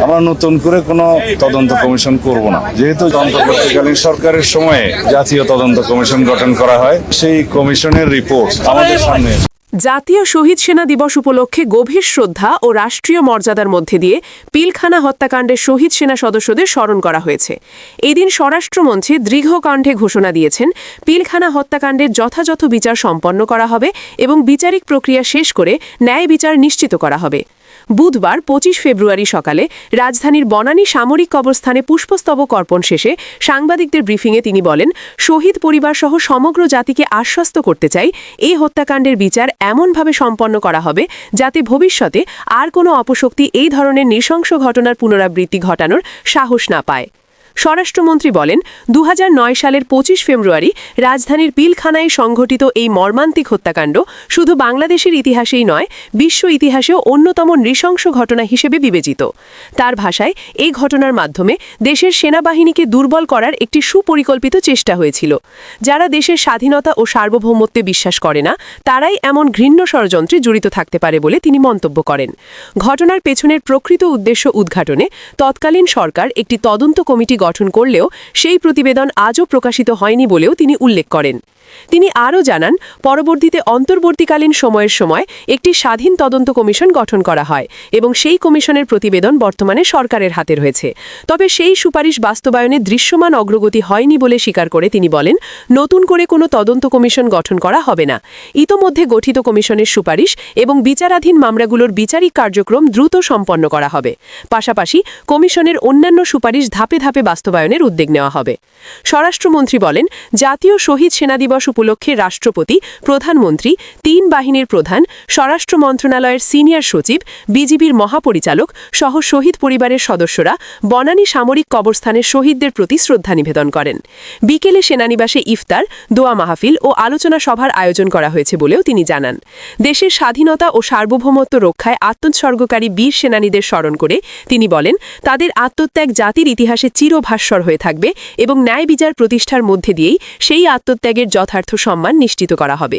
আমরা নতুন করে কোনো তদন্ত কমিশন করব না, যেহেতু অন্তর্বর্তীকালীন সরকারের সময়ে জাতীয় তদন্ত কমিশন গঠন করা হয়, সেই কমিশনের রিপোর্ট আমাদের সামনে। জাতীয় শহীদ সেনা দিবস উপলক্ষে গভীর শ্রদ্ধা ও রাষ্ট্রীয় মর্যাদার মধ্যে দিয়ে পিলখানা হত্যাকাণ্ডের শহীদ সেনা সদস্যদের স্মরণ করা হয়েছে। এদিন স্বরাষ্ট্রমন্ত্রী দৃঢ় কণ্ঠে ঘোষণা দিয়েছেন, পিলখানা হত্যাকাণ্ডের যথাযথ বিচার সম্পন্ন করা হবে এবং বিচারিক প্রক্রিয়া শেষ করে ন্যায় বিচার নিশ্চিত করা হবে। বুধবার ২৫ ফেব্রুয়ারি সকালে রাজধানীর বনানী সামরিক কবরস্থানে পুষ্পস্তবক অর্পণ শেষে সাংবাদিকদের ব্রিফিংয়ে তিনি বলেন, শহীদ পরিবারসহ সমগ্র জাতিকে আশ্বস্ত করতে চাই, এই হত্যাকাণ্ডের বিচার এমনভাবে সম্পন্ন করা হবে যাতে ভবিষ্যতে আর কোনো অপশক্তি এই ধরনের নৃশংস ঘটনার পুনরাবৃত্তি ঘটানোর সাহস না পায়। স্বরাষ্ট্রমন্ত্রী বলেন, ২০০৯ সালের ২৫ ফেব্রুয়ারি রাজধানীর পিলখানায় সংঘটিত এই মর্মান্তিক হত্যাকাণ্ড শুধু বাংলাদেশের ইতিহাসেই নয়, বিশ্ব ইতিহাসেও অন্যতম নৃশংস ঘটনা হিসেবে বিবেচিত। তার ভাষায়, এই ঘটনার মাধ্যমে দেশের সেনাবাহিনীকে দুর্বল করার একটি সুপরিকল্পিত চেষ্টা হয়েছিল। যারা দেশের স্বাধীনতা ও সার্বভৌমত্বে বিশ্বাস করে না, তারাই এমন ঘৃণ্য ষড়যন্ত্রে জড়িত থাকতে পারে বলে তিনি মন্তব্য করেন। ঘটনার পেছনের প্রকৃত উদ্দেশ্য উদ্ঘাটনে তৎকালীন সরকার একটি তদন্ত কমিটি গঠন করলেও সেই প্রতিবেদন আজও প্রকাশিত হয়নি বলেও তিনি উল্লেখ করেন। তিনি আরও জানান, পরবর্তীতে অন্তর্বর্তীকালীন সময়ের সময় একটি স্বাধীন তদন্ত কমিশন গঠন করা হয় এবং সেই কমিশনের প্রতিবেদন বর্তমানে সরকারের হাতে রয়েছে। তবে সেই সুপারিশ বাস্তবায়নে দৃশ্যমান অগ্রগতি হয়নি বলে স্বীকার করে তিনি বলেন, নতুন করে কোনো তদন্ত কমিশন গঠন করা হবে না। ইতোমধ্যে গঠিত কমিশনের সুপারিশ এবং বিচারাধীন মামলাগুলোর বিচারিক কার্যক্রম দ্রুত সম্পন্ন করা হবে। পাশাপাশি কমিশনের অন্যান্য সুপারিশ ধাপে ধাপে বাস্তবায়নের উদ্যোগ নেওয়া হবে। স্বরাষ্ট্রমন্ত্রী বলেন, জাতীয় শহীদ সেনা দিবস উপলক্ষে রাষ্ট্রপতি, প্রধানমন্ত্রী, ৩ বাহিনীর প্রধান, স্বরাষ্ট্র মন্ত্রণালয়ের সিনিয়র সচিব, বিজিবির মহাপরিচালক সহ শহীদ পরিবারের সদস্যরা বনানী সামরিক কবরস্থানের শহীদদের প্রতি শ্রদ্ধা নিবেদন করেন। বিকেলে সেনানিবাসে ইফতার, দোয়া মাহফিল ও আলোচনা সভার আয়োজন করা হয়েছে বলেও তিনি জানান। দেশের স্বাধীনতা ও সার্বভৌমত্ব রক্ষায় আত্মোৎসর্গকারী বীর সেনানীদের স্মরণ করে তিনি বলেন, তাদের আত্মত্যাগ জাতির ইতিহাসে চিরভাস্বর হয়ে থাকবে এবং ন্যায় বিচার প্রতিষ্ঠার মধ্যে দিয়েই সেই আত্মত্যাগের যথার্থ সম্মান নিশ্চিত করা হবে।